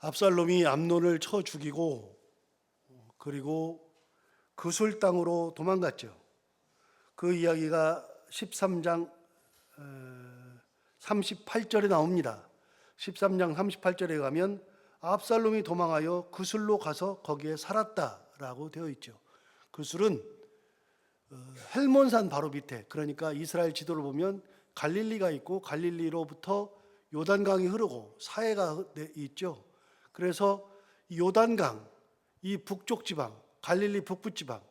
압살롬이 암논을 쳐 죽이고 그리고 그술 땅으로 도망갔죠. 그 이야기가 13장 38절에 나옵니다. 13장 38절에 가면 압살롬이 도망하여 그술로 가서 거기에 살았다라고 되어 있죠. 그술은 헬몬산 바로 밑에, 그러니까 이스라엘 지도를 보면 갈릴리가 있고 갈릴리로부터 요단강이 흐르고 사해가 있죠. 그래서 요단강, 이 북쪽 지방, 갈릴리 북부 지방,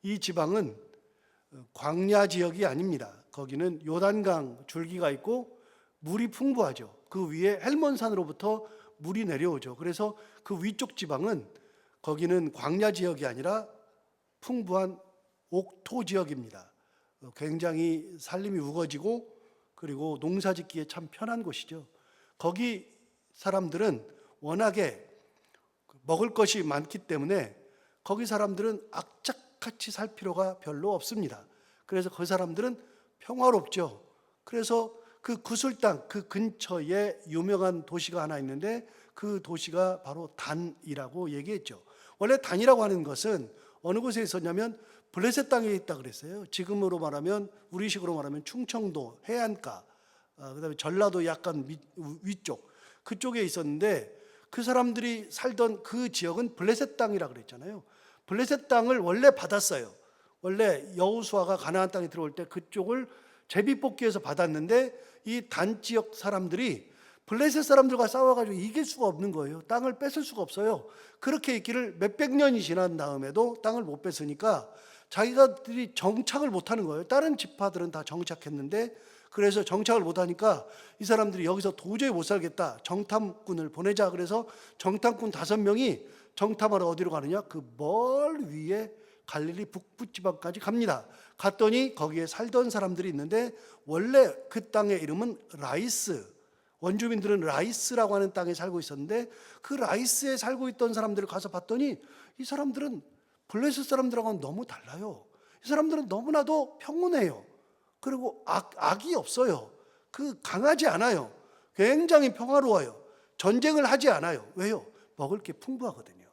이 지방은 광야 지역이 아닙니다. 거기는 요단강 줄기가 있고 물이 풍부하죠. 그 위에 헬몬산으로부터 물이 내려오죠. 그래서 그 위쪽 지방은 거기는 광야 지역이 아니라 풍부한 옥토 지역입니다. 굉장히 살림이 우거지고 그리고 농사 짓기에 참 편한 곳이죠. 거기 사람들은 워낙에 먹을 것이 많기 때문에 거기 사람들은 악착같이 살 필요가 별로 없습니다. 그래서 그 사람들은 평화롭죠. 그래서 그 구술 땅, 그 근처에 유명한 도시가 하나 있는데 그 도시가 바로 단이라고 얘기했죠. 원래 단이라고 하는 것은 어느 곳에 있었냐면 블레셋 땅에 있다 그랬어요. 지금으로 말하면, 우리식으로 말하면 충청도 해안가, 그다음에 전라도 약간 위쪽, 그쪽에 있었는데 그 사람들이 살던 그 지역은 블레셋 땅이라 그랬잖아요. 블레셋 땅을 원래 받았어요. 원래 여호수아가 가나안 땅에 들어올 때 그쪽을 제비뽑기해서 받았는데 이 단 지역 사람들이 블레셋 사람들과 싸워가지고 이길 수가 없는 거예요. 땅을 뺏을 수가 없어요. 그렇게 있기를 몇백 년이 지난 다음에도 땅을 못 뺏으니까 자기가들이 정착을 못하는 거예요. 다른 지파들은 다 정착했는데, 그래서 정착을 못하니까 이 사람들이 여기서 도저히 못 살겠다, 정탐꾼을 보내자. 그래서 정탐꾼 5명이 정탐하러 어디로 가느냐, 그 멀 위에 갈릴리 북부 지방까지 갑니다. 갔더니 거기에 살던 사람들이 있는데 원래 그 땅의 이름은 라이스, 원주민들은 라이스라고 하는 땅에 살고 있었는데 그 라이스에 살고 있던 사람들을 가서 봤더니 이 사람들은 블레셋 사람들하고는 너무 달라요. 이 사람들은 너무나도 평온해요. 그리고 악이 없어요. 강하지 않아요. 굉장히 평화로워요. 전쟁을 하지 않아요. 왜요? 먹을 게 풍부하거든요.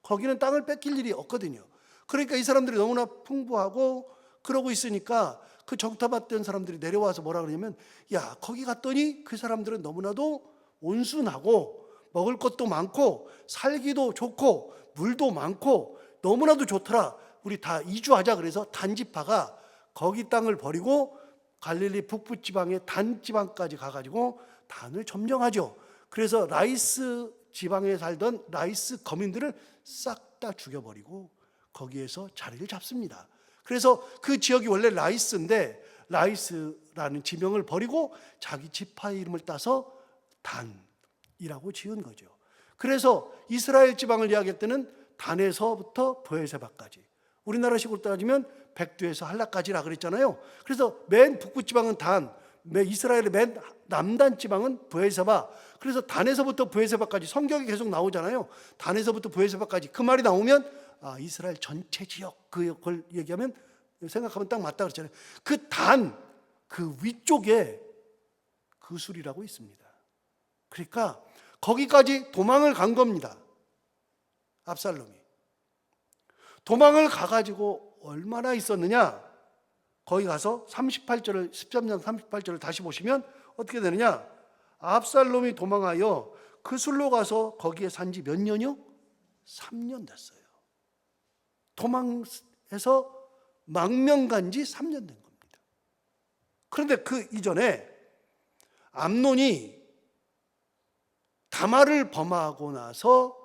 거기는 땅을 뺏길 일이 없거든요. 그러니까 이 사람들이 너무나 풍부하고 그러고 있으니까 그 정탐했던 사람들이 내려와서 뭐라 그러냐면, 야, 거기 갔더니 그 사람들은 너무나도 온순하고 먹을 것도 많고 살기도 좋고 물도 많고 너무나도 좋더라. 우리 다 이주하자. 그래서 단지파가 거기 땅을 버리고 갈릴리 북부 지방의 단 지방까지 가가지고 단을 점령하죠. 그래서 라이스 지방에 살던 라이스 거민들을 싹 다 죽여버리고 거기에서 자리를 잡습니다. 그래서 그 지역이 원래 라이스인데 라이스라는 지명을 버리고 자기 지파의 이름을 따서 단이라고 지은 거죠. 그래서 이스라엘 지방을 이야기할 때는 단에서부터 브에세바까지, 우리나라식으로 따지면 백두에서 한라까지라 그랬잖아요. 그래서 맨 북부 지방은 단, 이스라엘의 맨 남단 지방은 브에세바. 그래서 단에서부터 브에세바까지 성경이 계속 나오잖아요. 단에서부터 브에세바까지, 그 말이 나오면 이스라엘 전체 지역, 그걸 얘기하면 생각하면 딱 맞다 그랬잖아요. 그 단, 그 위쪽에 그술이라고 있습니다. 그러니까 거기까지 도망을 간 겁니다. 압살롬이 도망을 가가지고 얼마나 있었느냐, 거기 가서 38절을, 13장 38절을 다시 보시면 어떻게 되느냐, 압살롬이 도망하여 그술로 가서 거기에 산 지 몇 년이요? 3년 됐어요. 도망해서 망명 간 지 3년 된 겁니다. 그런데 그 이전에 암논이 다말을 범하고 나서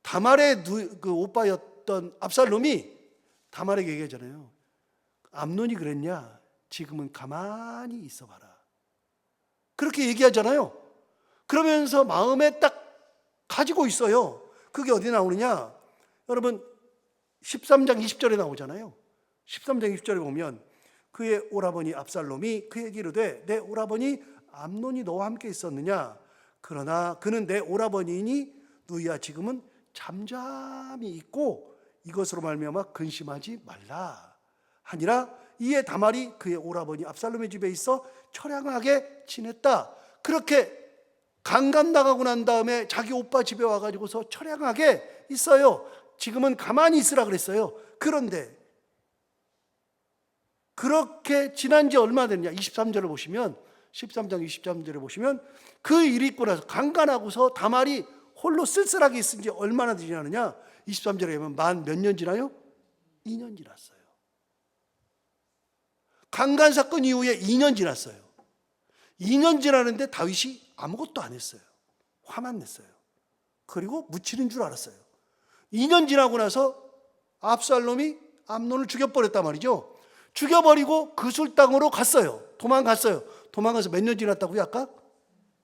다말의 그 오빠였던 압살롬이 다말에게 얘기하잖아요. 암논이 그랬냐? 지금은 가만히 있어봐라. 그렇게 얘기하잖아요. 그러면서 마음에 딱 가지고 있어요. 그게 어디 나오느냐? 여러분 13장 20절에 나오잖아요. 13장 20절에 보면 그의 오라버니 압살롬이 그에게 이르되 내 오라버니 암논이 너와 함께 있었느냐? 그러나 그는 내 오라버니니 너희야 지금은 잠잠히 있고 이것으로 말미암아 근심하지 말라 하니라. 이에 다말이 그의 오라버니 압살롬의 집에 있어 처량하게 지냈다. 그렇게 강간 나가고 난 다음에 자기 오빠 집에 와가지고서 처량하게 있어요. 지금은 가만히 있으라 그랬어요. 그런데 그렇게 지난 지 얼마 됐냐? 23절을 보시면 13장 23절에 보시면 그 일이 있고 나서 강간하고서 다말이 홀로 쓸쓸하게 있은 지 얼마나 지나느냐? 23절에 보면 만 몇 년 지나요? 2년 지났어요. 강간 사건 이후에 2년 지났어요. 2년 지나는데 다윗이 아무것도 안 했어요. 화만 냈어요. 그리고 묻히는 줄 알았어요. 2년 지나고 나서 압살롬이 암논을 죽여버렸단 말이죠. 죽여버리고 그술 땅으로 갔어요. 도망갔어요. 도망가서 몇 년 지났다고요? 아까?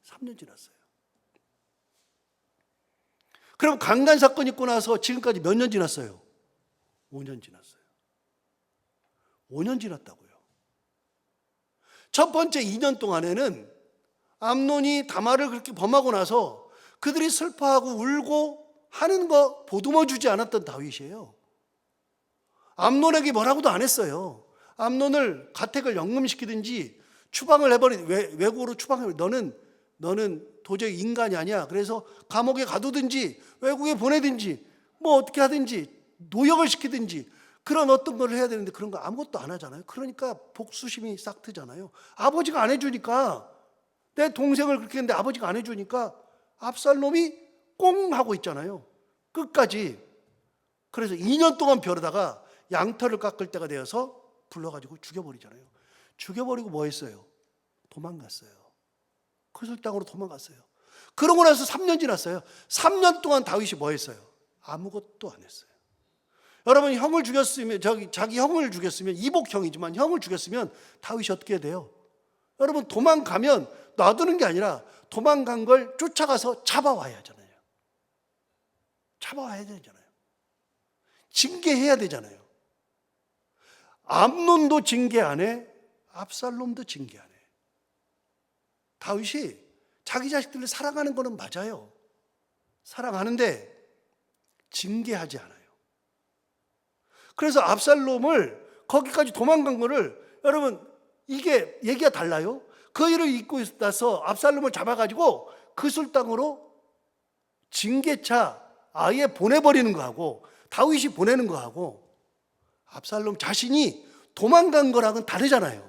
3년 지났어요. 그럼 강간 사건 있고 나서 지금까지 몇 년 지났어요? 5년 지났어요. 5년 지났다고요. 첫 번째 2년 동안에는 암논이 다말을 그렇게 범하고 나서 그들이 슬퍼하고 울고 하는 거 보듬어 주지 않았던 다윗이에요. 암논에게 뭐라고도 안 했어요. 암논을 가택을 연금시키든지 추방을 해버린, 외국으로 추방해, 너는 도저히 인간이 아니야. 그래서 감옥에 가두든지 외국에 보내든지 뭐 어떻게 하든지 노역을 시키든지 그런 어떤 걸 해야 되는데 그런 거 아무것도 안 하잖아요. 그러니까 복수심이 싹 트잖아요. 아버지가 안 해주니까, 내 동생을 그렇게 했는데 아버지가 안 해주니까 압살롬이 꽁 하고 있잖아요. 끝까지. 그래서 2년 동안 벼르다가 양털을 깎을 때가 되어서 불러가지고 죽여버리잖아요. 죽여버리고 뭐 했어요? 도망갔어요. 그술 땅으로 도망갔어요. 그러고 나서 3년 지났어요. 3년 동안 다윗이 뭐 했어요? 아무것도 안 했어요. 여러분, 형을 죽였으면, 자기 형을 죽였으면, 이복형이지만 형을 죽였으면 다윗이 어떻게 돼요? 여러분, 도망가면 놔두는 게 아니라 도망간 걸 쫓아가서 잡아와야 하잖아요. 잡아와야 되잖아요. 징계해야 되잖아요. 암논도 징계 안 해, 압살롬도 징계 안 해. 다윗이 자기 자식들을 사랑하는 거는 맞아요. 사랑하는데 징계하지 않아요. 그래서 압살롬을 거기까지 도망간 거를, 여러분, 이게 얘기가 달라요. 그 일을 잊고 나서 압살롬을 잡아가지고 그술 땅으로 징계차 아예 보내버리는 거하고 다윗이 보내는 거하고 압살롬 자신이 도망간 거랑은 다르잖아요.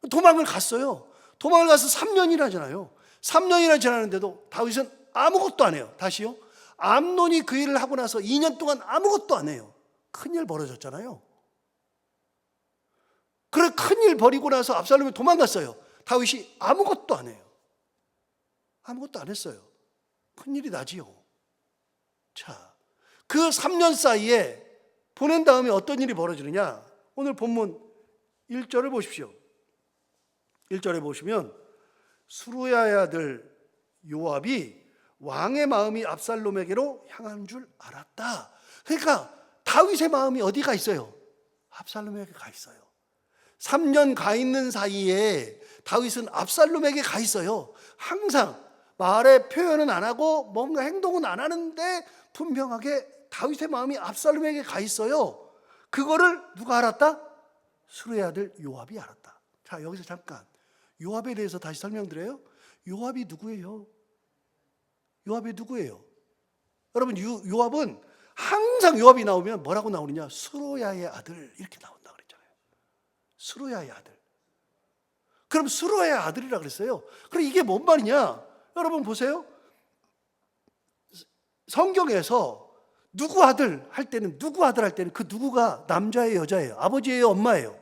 도망을 갔어요. 도망을 가서 3년이나 지나요. 3년이나 지났는데도 다윗은 아무것도 안 해요. 다시요. 암논이 그 일을 하고 나서 2년 동안 아무것도 안 해요. 큰일 벌어졌잖아요. 그래, 큰일 벌이고 나서 압살롬이 도망갔어요. 다윗이 아무것도 안 해요. 아무것도 안 했어요. 큰일이 나지요. 자, 그 3년 사이에 보낸 다음에 어떤 일이 벌어지느냐? 오늘 본문 1절을 보십시오. 1절에 보시면 수루야의 아들 요압이 왕의 마음이 압살롬에게로 향한 줄 알았다. 그러니까 다윗의 마음이 어디 가 있어요? 압살롬에게 가 있어요. 3년 가 있는 사이에 다윗은 압살롬에게 가 있어요. 항상 말의 표현은 안 하고 뭔가 행동은 안 하는데 분명하게 다윗의 마음이 압살롬에게 가 있어요. 그거를 누가 알았다? 수루의 아들 요압이 알았다. 자, 여기서 잠깐 요압에 대해서 다시 설명드려요. 요압이 누구예요? 요압이 누구예요? 여러분, 요압은 항상 요압이 나오면 뭐라고 나오느냐? 수루야의 아들 이렇게 나온다 그랬잖아요. 수루야의 아들. 그럼 수루야의 아들이라 그랬어요. 그럼 이게 뭔 말이냐? 여러분 보세요. 성경에서 누구 아들 할 때는 그 누구가 남자예요, 여자예요? 아버지예요, 엄마예요?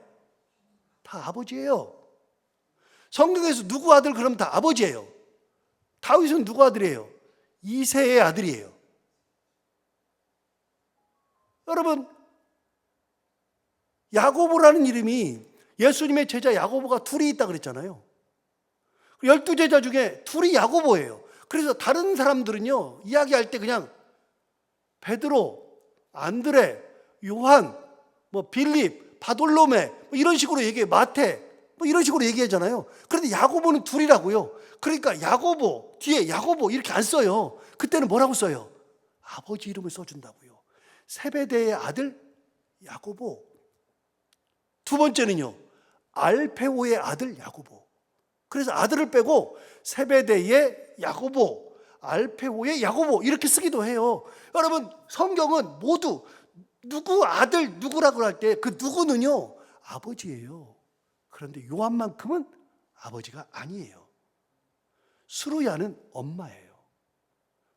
다 아버지예요. 성경에서 누구 아들 그러면 다 아버지예요. 다윗은 누구 아들이에요? 이새의 아들이에요. 여러분, 야고보라는 이름이, 예수님의 제자 야고보가 둘이 있다 그랬잖아요. 12제자 중에 둘이 야고보예요. 그래서 다른 사람들은요, 이야기할 때 그냥 베드로, 안드레, 요한, 뭐 빌립, 바돌로메 뭐 이런 식으로 얘기해. 마태 뭐 이런 식으로 얘기하잖아요. 그런데 야고보는 둘이라고요. 그러니까 야고보 뒤에 야고보 이렇게 안 써요. 그때는 뭐라고 써요? 아버지 이름을 써준다고요. 세베대의 아들 야고보. 두 번째는요, 알페오의 아들 야고보. 그래서 아들을 빼고 세베대의 야고보, 알페오의 야고보 이렇게 쓰기도 해요. 여러분, 성경은 모두 누구 아들 누구라고 할 때 그 누구는요 아버지예요. 그런데 요한만큼은 아버지가 아니에요. 수루야는 엄마예요.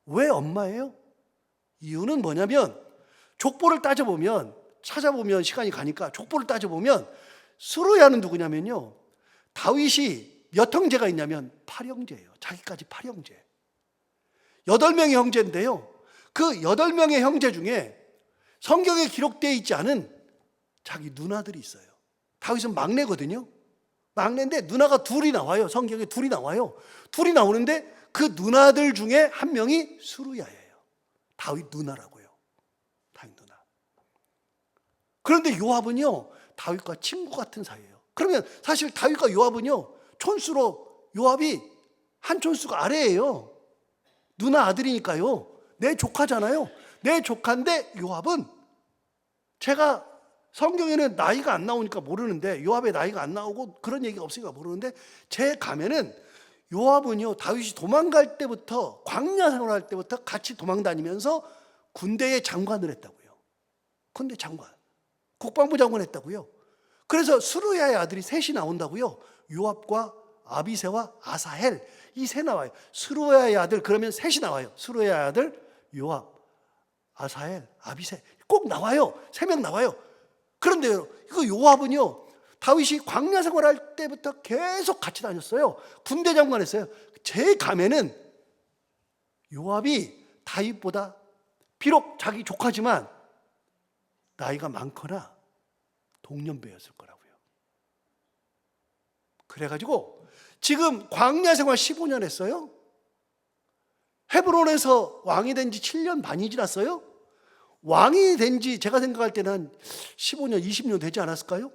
왜 엄마예요? 이유는 뭐냐면 족보를 따져보면, 찾아보면 시간이 가니까 족보를 따져보면 수루야는 누구냐면요, 다윗이 몇 형제가 있냐면 8형제예요. 자기까지 8형제. 8명의 형제인데요, 그 8명의 형제 중에 성경에 기록되어 있지 않은 자기 누나들이 있어요. 다윗은 막내거든요. 막내인데 누나가 둘이 나와요. 성경에 둘이 나와요. 둘이 나오는데 그 누나들 중에 한 명이 수루야예요. 다윗 누나라고요. 다윗 누나. 그런데 요압은요 다윗과 친구 같은 사이예요. 그러면 사실 다윗과 요압은요 촌수로, 요압이 한 촌수가 아래예요. 누나 아들이니까요. 내 조카잖아요. 내 조카인데 요압은, 제가 성경에는 나이가 안 나오니까 모르는데, 요압의 나이가 안 나오고 그런 얘기가 없으니까 모르는데, 제 감에는 요압은요 다윗이 도망갈 때부터, 광야 생활할 때부터 같이 도망 다니면서 군대의 장관을 했다고요. 군대 장관, 국방부 장관 했다고요. 그래서 수루야의 아들이 셋이 나온다고요. 요압과 아비새와 아사헬, 이 세 나와요. 수루야의 아들 그러면 셋이 나와요. 수루야의 아들 요압, 아사헬, 아비새 꼭 나와요. 3명 나와요. 그런데 이거 요압은요 다윗이 광야 생활할 때부터 계속 같이 다녔어요. 군대 장관 했어요. 제 감에는 요압이 다윗보다 비록 자기 조카지만 나이가 많거나 동년배였을 거라고요. 그래가지고 지금 광야 생활 15년 했어요. 헤브론에서 왕이 된 지 7년 반이 지났어요. 왕이 된 지 제가 생각할 때는 한 15년, 20년 되지 않았을까요?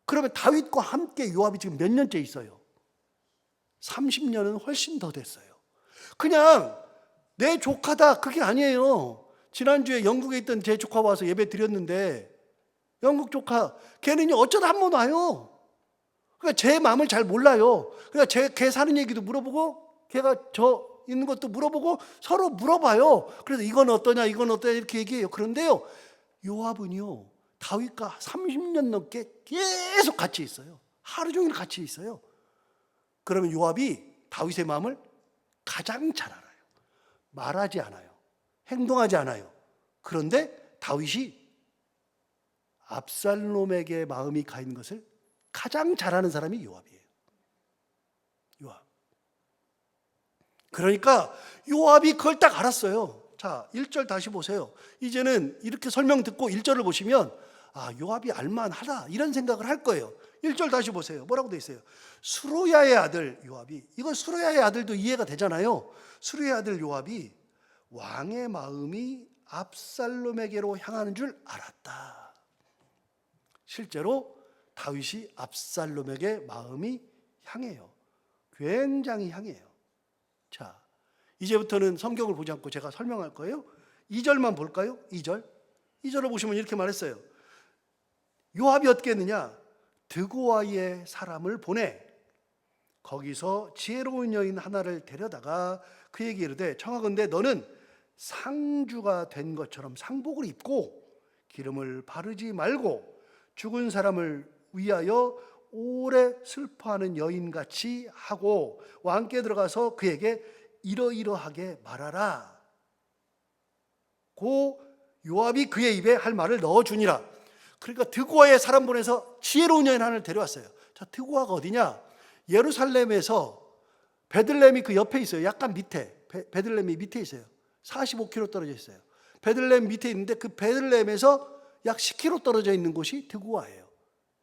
그러면 다윗과 함께 요압이 지금 몇 년째 있어요? 30년은 훨씬 더 됐어요. 그냥 내 조카다 그게 아니에요. 지난주에 영국에 있던 제 조카 와서 예배 드렸는데, 영국 조카 걔는요 어쩌다 한 번 와요. 그러니까 제 마음을 잘 몰라요. 그러니까 걔 사는 얘기도 물어보고, 걔가 저 있는 것도 물어보고, 서로 물어봐요. 그래서 이건 어떠냐 이건 어떠냐 이렇게 얘기해요. 그런데요 요압은요 다윗과 30년 넘게 계속 같이 있어요. 하루 종일 같이 있어요. 그러면 요압이 다윗의 마음을 가장 잘 알아요. 말하지 않아요. 행동하지 않아요. 그런데 다윗이 압살롬에게 마음이 가 있는 것을 가장 잘 아는 사람이 요압이에요. 요압. 그러니까 요압이 그걸 딱 알았어요. 자, 1절 다시 보세요. 이제는 이렇게 설명 듣고 1절을 보시면 요압이 알만하다 이런 생각을 할 거예요. 1절 다시 보세요. 뭐라고 돼 있어요? 수루야의 아들 요압이, 이거 수루야의 아들도 이해가 되잖아요. 수루야의 아들 요압이 왕의 마음이 압살롬에게로 향하는 줄 알았다. 실제로 다윗이 압살롬에게 마음이 향해요. 굉장히 향해요. 자, 이제부터는 성경을 보지 않고 제가 설명할 거예요. 2절만 볼까요? 2절을 보시면 이렇게 말했어요. 요압이 어떻게 했느냐? 드고아의 사람을 보내 거기서 지혜로운 여인 하나를 데려다가 그에게 이르되, 청하건대 너는 상주가 된 것처럼 상복을 입고 기름을 바르지 말고 죽은 사람을 위하여 오래 슬퍼하는 여인같이 하고 왕께 들어가서 그에게 이러이러하게 말하라. 고 요압이 그의 입에 할 말을 넣어주니라. 그러니까 드고아의 사람 보내서 지혜로운 여인 하나를 데려왔어요. 자, 드고아가 어디냐? 예루살렘에서 베들레헴이 그 옆에 있어요. 약간 밑에, 베들레헴이 밑에 있어요. 45km 떨어져 있어요. 베들레헴 밑에 있는데 그 베들레헴에서 약 10km 떨어져 있는 곳이 드고아예요.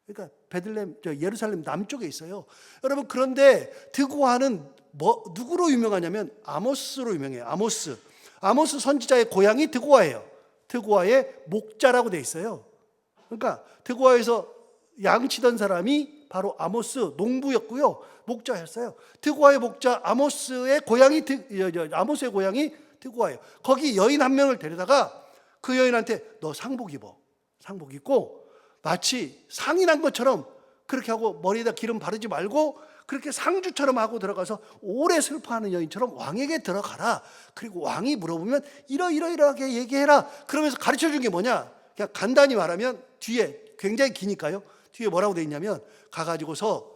그러니까 베들레헴, 예루살렘 남쪽에 있어요. 여러분, 그런데 드고아는 누구로 유명하냐면 아모스로 유명해요. 아모스 선지자의 고향이 드고아예요. 드고아의 목자라고 돼 있어요. 그러니까 드고아에서 양치던 사람이 바로 아모스 농부였고요. 목자였어요. 드고아의 목자 아모스의 고향이 드고아예요. 거기 여인 한 명을 데려다가 그 여인한테 너 상복 입어. 상복 입고 마치 상이 난 것처럼 그렇게 하고 머리에다 기름 바르지 말고 그렇게 상주처럼 하고 들어가서 오래 슬퍼하는 여인처럼 왕에게 들어가라. 그리고 왕이 물어보면 이러이러하게 얘기해라. 그러면서 가르쳐 준 게 뭐냐? 그냥 간단히 말하면 뒤에 굉장히 기니까요. 뒤에 뭐라고 돼 있냐면 가가지고서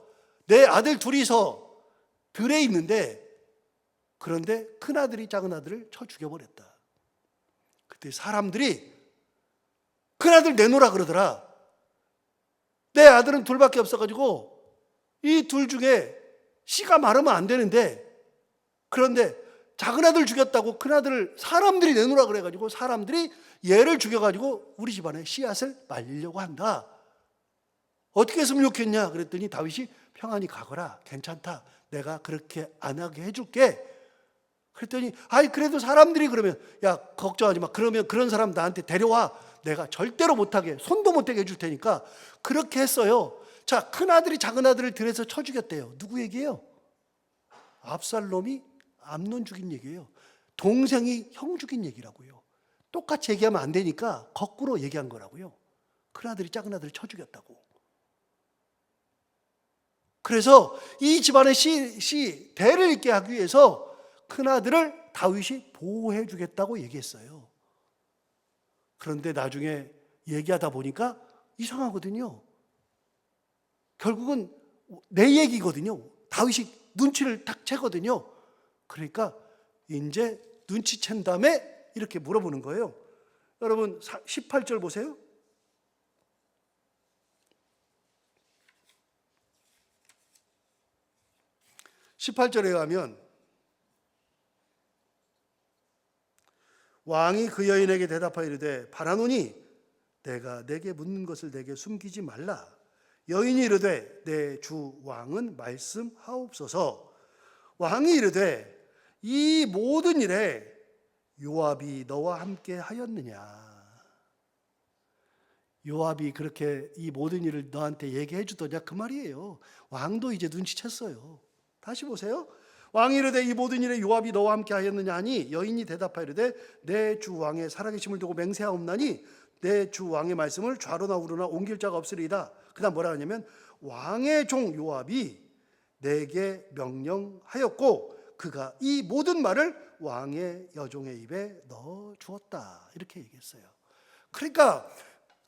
내 아들 둘이서 들에 있는데 그런데 큰아들이 작은아들을 쳐 죽여버렸다. 그때 사람들이 큰아들 내놓으라 그러더라. 내 아들은 둘밖에 없어가지고 이 둘 중에 씨가 마르면 안 되는데 그런데 작은아들 죽였다고 큰아들을 사람들이 내놓으라 그래가지고 사람들이 얘를 죽여가지고 우리 집안에 씨앗을 말리려고 한다. 어떻게 했으면 좋겠냐 그랬더니 다윗이 평안히 가거라. 괜찮다. 내가 그렇게 안 하게 해줄게. 그랬더니 아이 그래도 사람들이 그러면 야 걱정하지 마. 그러면 그런 사람 나한테 데려와. 내가 절대로 못하게 손도 못대게 해줄 테니까 그렇게 했어요. 자, 큰아들이 작은아들을 들에서 쳐 죽였대요. 누구 얘기예요? 압살롬이 암논 죽인 얘기예요. 동생이 형 죽인 얘기라고요. 똑같이 얘기하면 안 되니까 거꾸로 얘기한 거라고요. 큰아들이 작은아들을 쳐 죽였다고. 그래서 이 집안의 대를 잇게 하기 위해서 큰아들을 다윗이 보호해 주겠다고 얘기했어요. 그런데 나중에 얘기하다 보니까 이상하거든요. 결국은 내 얘기거든요. 다윗이 눈치를 딱 채거든요. 그러니까 이제 눈치챈 다음에 이렇게 물어보는 거예요. 여러분 18절 보세요. 18절에 가면 왕이 그 여인에게 대답하여 이르되 바라노니 내가 내게 묻는 것을 내게 숨기지 말라. 여인이 이르되 내 주 왕은 말씀하옵소서. 왕이 이르되 이 모든 일에 요압이 너와 함께 하였느냐. 요압이 그렇게 이 모든 일을 너한테 얘기해 주더냐 그 말이에요. 왕도 이제 눈치챘어요. 다시 보세요. 왕이 이르되 이 모든 일에 요압이 너와 함께 하였느냐 하니 여인이 대답하이르되 내 주 왕의 살아계심을 두고 맹세하옵나니 내 주 왕의 말씀을 좌로나 우로나 옮길 자가 없으리이다. 그 다음 뭐라 하냐면 왕의 종 요압이 내게 명령하였고 그가 이 모든 말을 왕의 여종의 입에 넣어 주었다. 이렇게 얘기했어요. 그러니까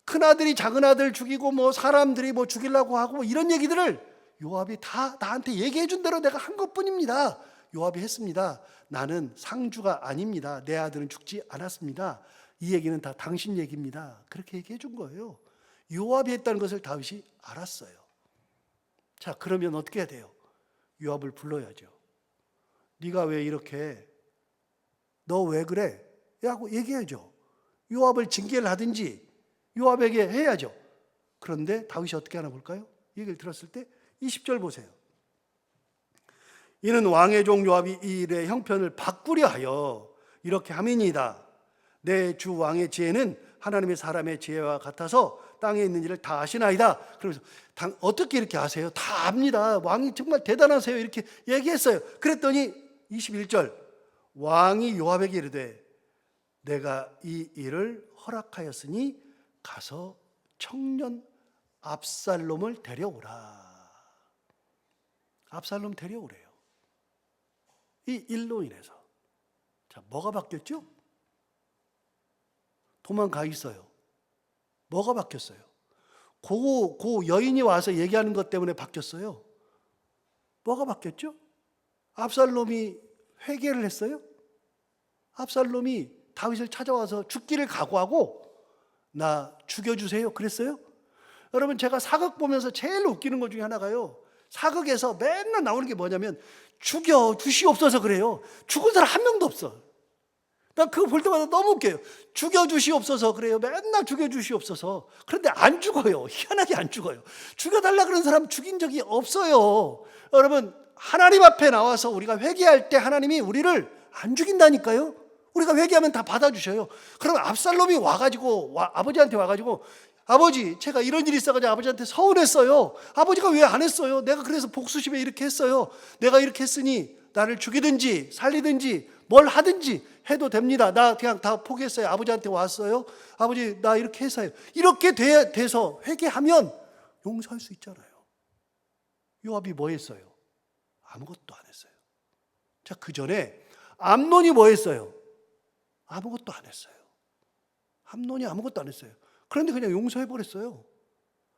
큰아들이 작은아들 죽이고 뭐 사람들이 뭐 죽이려고 하고 뭐 이런 얘기들을 요압이 다 나한테 얘기해 준 대로 내가 한 것뿐입니다. 요압이 했습니다. 나는 상주가 아닙니다. 내 아들은 죽지 않았습니다. 이 얘기는 다 당신 얘기입니다. 그렇게 얘기해 준 거예요. 요압이 했다는 것을 다윗이 알았어요. 자, 그러면 어떻게 해야 돼요? 요압을 불러야죠. 네가 왜 이렇게 너 왜 그래? 하고 얘기해야죠. 요압을 징계를 하든지 요압에게 해야죠. 그런데 다윗이 어떻게 하나 볼까요? 이 얘기를 들었을 때 20절 보세요. 이는 왕의 종 요압이 이 일의 형편을 바꾸려 하여 이렇게 함이니이다. 내 주 왕의 지혜는 하나님의 사람의 지혜와 같아서 땅에 있는 일을 다 아시나이다. 그러면서 어떻게 이렇게 아세요? 다 압니다. 왕이 정말 대단하세요. 이렇게 얘기했어요. 그랬더니 21절 왕이 요압에게 이르되 내가 이 일을 허락하였으니 가서 청년 압살롬을 데려오라. 압살롬 데려오래요. 이 일로 인해서. 자, 뭐가 바뀌었죠? 도망가 있어요. 뭐가 바뀌었어요? 그 여인이 와서 얘기하는 것 때문에 바뀌었어요. 뭐가 바뀌었죠? 압살롬이 회개를 했어요. 압살롬이 다윗을 찾아와서 죽기를 각오하고 나 죽여주세요 그랬어요. 여러분 제가 사극 보면서 제일 웃기는 것 중에 하나가요. 사극에서 맨날 나오는 게 뭐냐면 죽여주시옵소서 그래요. 죽은 사람 한 명도 없어. 난 그거 볼 때마다 너무 웃겨요. 죽여주시옵소서 그래요. 맨날 죽여주시옵소서. 그런데 안 죽어요. 희한하게 안 죽어요. 죽여달라 그런 사람 죽인 적이 없어요. 여러분 하나님 앞에 나와서 우리가 회개할 때 하나님이 우리를 안 죽인다니까요. 우리가 회개하면 다 받아주셔요. 그럼 압살롬이 아버지한테 와가지고 아버지 제가 이런 일이 있어가지고 아버지한테 서운했어요. 아버지가 왜 안 했어요? 내가 그래서 복수심에 이렇게 했어요. 내가 이렇게 했으니 나를 죽이든지 살리든지 뭘 하든지 해도 됩니다. 나 그냥 다 포기했어요. 아버지한테 왔어요. 아버지 나 이렇게 해서요. 이렇게 돼서 회개하면 용서할 수 있잖아요. 요압이 뭐 했어요? 아무것도 안 했어요. 자, 그 전에 암논이 뭐 했어요? 아무것도 안 했어요. 암논이 아무것도 안 했어요. 그런데 그냥 용서해버렸어요.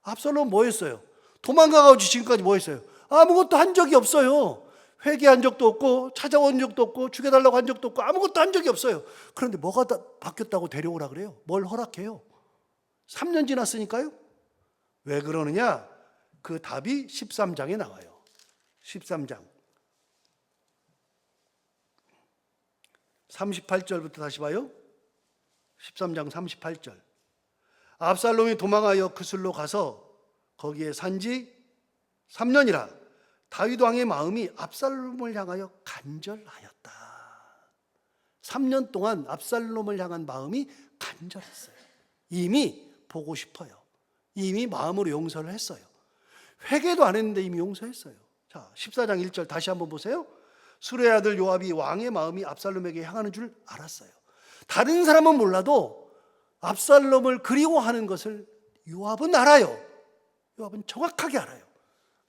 압살롬 뭐 했어요? 도망가가지고 지금까지 뭐 했어요? 아무것도 한 적이 없어요. 회개한 적도 없고 찾아온 적도 없고 죽여달라고 한 적도 없고 아무것도 한 적이 없어요. 그런데 뭐가 바뀌었다고 데려오라 그래요? 뭘 허락해요? 3년 지났으니까요. 왜 그러느냐? 그 답이 13장에 나와요. 13장 38절부터 다시 봐요. 13장 38절. 압살롬이 도망하여 그술로 가서 거기에 산지 3년이라 다윗 왕의 마음이 압살롬을 향하여 간절하였다. 3년 동안 압살롬을 향한 마음이 간절했어요. 이미 보고 싶어요. 이미 마음으로 용서를 했어요. 회개도 안 했는데 이미 용서했어요. 자, 14장 1절 다시 한번 보세요. 수레의 아들 요압이 왕의 마음이 압살롬에게 향하는 줄 알았어요. 다른 사람은 몰라도 압살롬을 그리워하는 것을 요압은 알아요. 요압은 정확하게 알아요.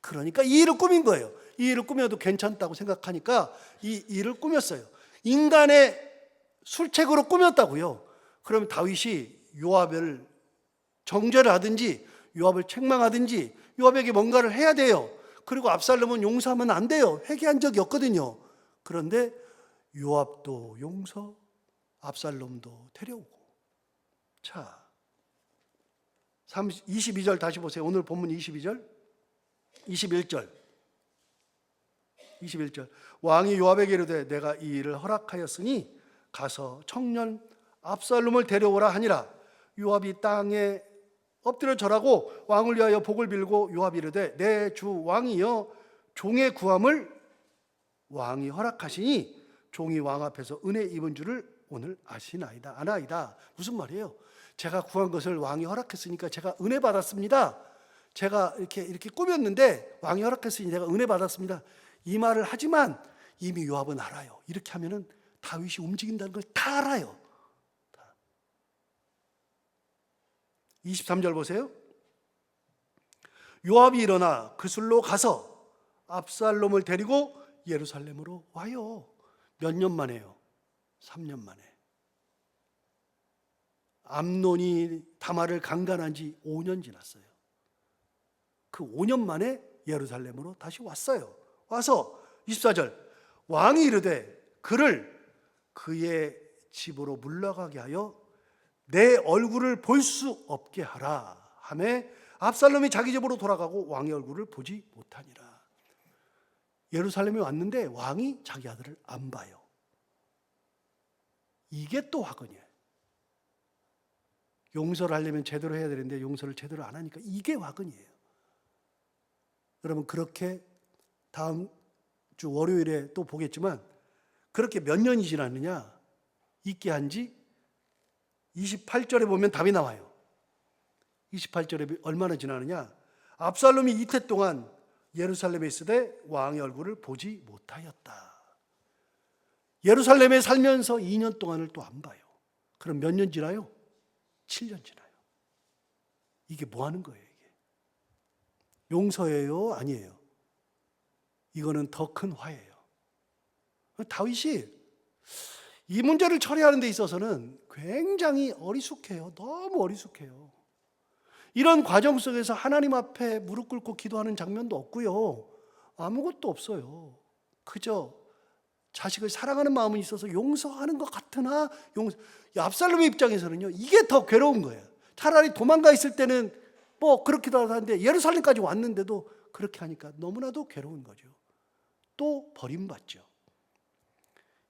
그러니까 이 일을 꾸민 거예요. 이 일을 꾸며도 괜찮다고 생각하니까 이 일을 꾸몄어요. 인간의 술책으로 꾸몄다고요. 그럼 다윗이 요압을 정죄를 하든지 요압을 책망하든지 요압에게 뭔가를 해야 돼요. 그리고 압살롬은 용서하면 안 돼요. 회개한 적이 없거든요. 그런데 요압도 용서, 압살롬도 데려오고. 자, 22절 다시 보세요. 오늘 본문 22절, 21절. 왕이 요압에게 이르되 내가 이 일을 허락하였으니 가서 청년 압살롬을 데려오라 하니라. 요압이 땅에 엎드려 절하고 왕을 위하여 복을 빌고 요압이 이르되 내 주 왕이여 종의 구함을 왕이 허락하시니 종이 왕 앞에서 은혜 입은 줄을 오늘 아나이다. 무슨 말이에요? 제가 구한 것을 왕이 허락했으니까 제가 은혜 받았습니다. 제가 이렇게 꾸몄는데 왕이 허락했으니 제가 은혜 받았습니다. 이 말을 하지만 이미 요압은 알아요. 이렇게 하면은 다윗이 움직인다는 걸 다 알아요. 23절 보세요. 요압이 일어나 그술로 가서 압살롬을 데리고 예루살렘으로 와요. 몇 년 만에요? 3년 만에. 암논이 다말을 강간한 지 5년 지났어요. 그 5년 만에 예루살렘으로 다시 왔어요. 와서 24절 왕이 이르되 그를 그의 집으로 물러가게 하여 내 얼굴을 볼 수 없게 하라 하매 압살롬이 자기 집으로 돌아가고 왕의 얼굴을 보지 못하니라. 예루살렘에 왔는데 왕이 자기 아들을 안 봐요. 이게 또 화근이에요. 용서를 하려면 제대로 해야 되는데 용서를 제대로 안 하니까 이게 화근이에요. 여러분 그렇게 다음 주 월요일에 또 보겠지만 그렇게 몇 년이 지났느냐? 있게 한지 28절에 보면 답이 나와요. 28절에 얼마나 지나느냐? 압살롬이 이태 동안 예루살렘에 있으되 왕의 얼굴을 보지 못하였다. 예루살렘에 살면서 2년 동안을 또 안 봐요. 그럼 몇 년 지나요? 7년 지나요. 이게 뭐 하는 거예요, 이게? 용서예요? 아니에요? 이거는 더 큰 화예요. 다윗이 이 문제를 처리하는 데 있어서는 굉장히 어리숙해요. 너무 어리숙해요. 이런 과정 속에서 하나님 앞에 무릎 꿇고 기도하는 장면도 없고요. 아무것도 없어요. 그저 자식을 사랑하는 마음은 있어서 용서하는 것 같으나 압살롬의 입장에서는요. 이게 더 괴로운 거예요. 차라리 도망가 있을 때는 뭐 그렇기도 하는데 예루살렘까지 왔는데도 그렇게 하니까 너무나도 괴로운 거죠. 또 버림받죠.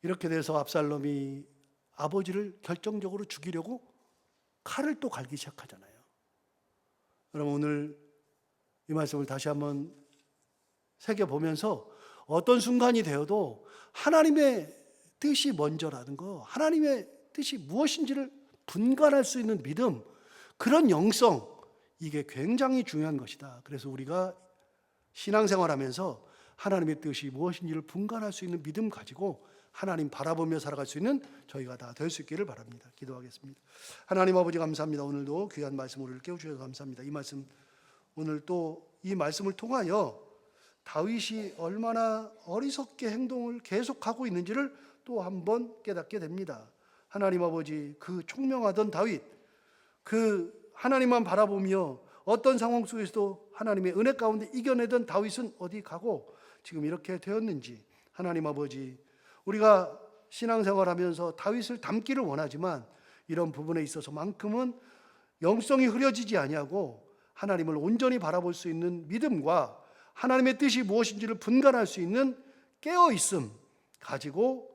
이렇게 돼서 압살롬이 아버지를 결정적으로 죽이려고 칼을 또 갈기 시작하잖아요. 여러분 오늘 이 말씀을 다시 한번 새겨보면서 어떤 순간이 되어도 하나님의 뜻이 먼저라는 거, 하나님의 뜻이 무엇인지를 분간할 수 있는 믿음, 그런 영성, 이게 굉장히 중요한 것이다. 그래서 우리가 신앙생활하면서 하나님의 뜻이 무엇인지를 분간할 수 있는 믿음 가지고 하나님 바라보며 살아갈 수 있는 저희가 다 될 수 있기를 바랍니다. 기도하겠습니다. 하나님 아버지 감사합니다. 오늘도 귀한 말씀 우리를 깨워주셔서 감사합니다. 이 말씀 오늘 또 이 말씀을 통하여 다윗이 얼마나 어리석게 행동을 계속하고 있는지를 또 한 번 깨닫게 됩니다. 하나님 아버지, 그 총명하던 다윗, 그 하나님만 바라보며 어떤 상황 속에서도 하나님의 은혜 가운데 이겨내던 다윗은 어디 가고 지금 이렇게 되었는지, 하나님 아버지, 우리가 신앙생활하면서 다윗을 닮기를 원하지만 이런 부분에 있어서만큼은 영성이 흐려지지 아니하고 하나님을 온전히 바라볼 수 있는 믿음과 하나님의 뜻이 무엇인지를 분간할 수 있는 깨어있음 가지고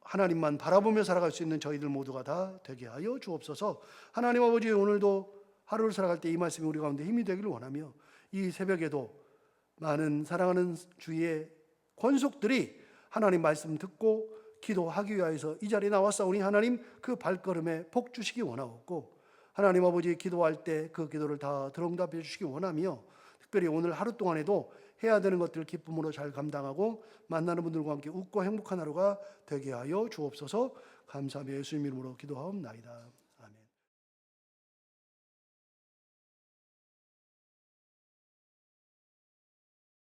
하나님만 바라보며 살아갈 수 있는 저희들 모두가 다 되게 하여 주옵소서. 하나님 아버지, 오늘도 하루를 살아갈 때 이 말씀이 우리 가운데 힘이 되기를 원하며 이 새벽에도 많은 사랑하는 주의 권속들이 하나님 말씀 듣고 기도하기 위하여서 이 자리에 나왔사오니 하나님 그 발걸음에 복 주시기 원하옵고, 하나님 아버지, 기도할 때 그 기도를 다 들응답해 주시기 원하며, 특별히 오늘 하루 동안에도 해야 되는 것들을 기쁨으로 잘 감당하고 만나는 분들과 함께 웃고 행복한 하루가 되게 하여 주옵소서. 감사하며 예수님 이름으로 기도하옵나이다.